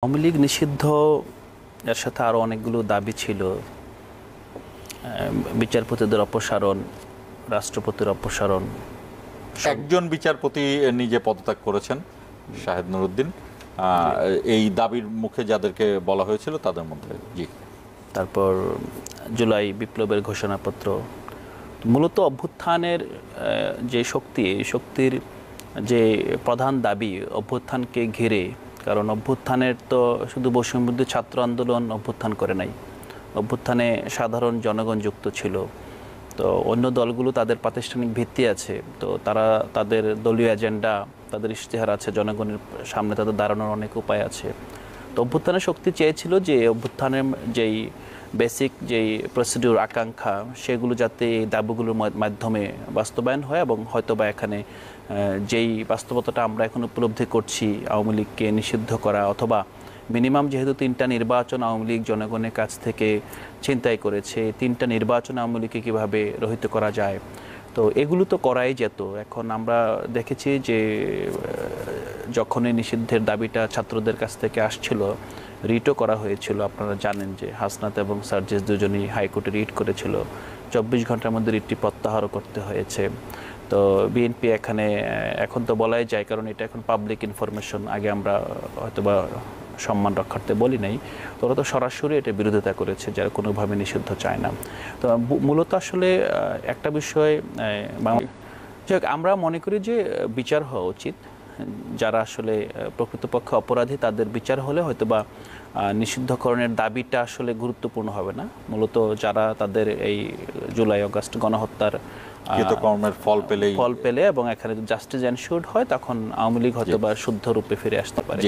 আওয়ামী লীগ নিষিদ্ধ এর সাথে আরও অনেকগুলো দাবি ছিল। বিচারপতিদের অপসারণ, রাষ্ট্রপতির অপসারণ। একজন বিচারপতি নিজে পদত্যাগ করেছেন, শাহেদ নুরুদ্দিন। এই দাবির মুখে যাদেরকে বলা হয়েছিল তাদের মধ্যে জি। তারপর জুলাই বিপ্লবের ঘোষণাপত্র। মূলত অভ্যুত্থানের যে শক্তি, এই শক্তির যে প্রধান দাবি অভ্যুত্থানকে ঘিরে, কারণ অভ্যুত্থানের তো শুধু বৈষম্যবিরোধী ছাত্র আন্দোলন অভ্যুত্থান করে নাই, অভ্যুত্থানে সাধারণ জনগণ যুক্ত ছিল। তো অন্য দলগুলো তাদের প্রাতিষ্ঠানিক ভিত্তি আছে, তো তারা তাদের দলীয় এজেন্ডা, তাদের ইশতেহার আছে, জনগণের সামনে তাদের দাঁড়ানোর অনেক উপায় আছে। তো অভ্যুত্থানের শক্তি চেয়েছিল যে অভ্যুত্থানের যেই বেসিক যেই প্রসিডিউর, আকাঙ্ক্ষা, সেগুলো যাতে এই দাবিগুলোর মাধ্যমে বাস্তবায়ন হয় এবং হয়তোবা এখানে যেই বাস্তবতাটা আমরা এখন উপলব্ধি করছি, আওয়ামী লীগকে নিষিদ্ধ করা, অথবা মিনিমাম যেহেতু 3টা নির্বাচন আওয়ামী লীগ জনগণের কাছ থেকে ছিনতাই করেছে, 3টা নির্বাচন আওয়ামী লীগকে কীভাবে রহিত করা যায়, তো এগুলো তো করাই যেত। এখন আমরা দেখেছি যে যখনই নিষিদ্ধের দাবিটা ছাত্রদের কাছ থেকে আসছিল, রিটও করা হয়েছিল। আপনারা জানেন যে হাসনাত এবং সার্জিস দুজনই হাইকোর্টে রিট করেছিল। 24 ঘন্টার মধ্যে রিটটি প্রত্যাহারও করতে হয়েছে। তো বিএনপি এখানে এখন তো বলাই যায়, কারণ এটা এখন পাবলিক ইনফরমেশন, আগে আমরা হয়তোবা সম্মান রক্ষার্থে বলি নাই, তো ওরা তো সরাসরি এটা বিরোধিতা করেছে, যারা কোনোভাবে নিষিদ্ধ চায় না। তো মূলত আসলে একটা বিষয় আমরা মনে করি যে বিচার হওয়া উচিত। যারা আসলে প্রকৃতপক্ষে অপরাধী তাদের বিচার হলে হয়তোবা নিষিদ্ধকরণের দাবিটা আসলে গুরুত্বপূর্ণ হবে না। মূলত যারা তাদের এই জুলাই আগস্ট গণহত্যার ফল পেলে এবং এখানে জাস্টিস এনশিওরড হয়, তখন আওয়ামী লীগ হয়তোবা শুদ্ধ রূপে ফিরে আসতে পারে।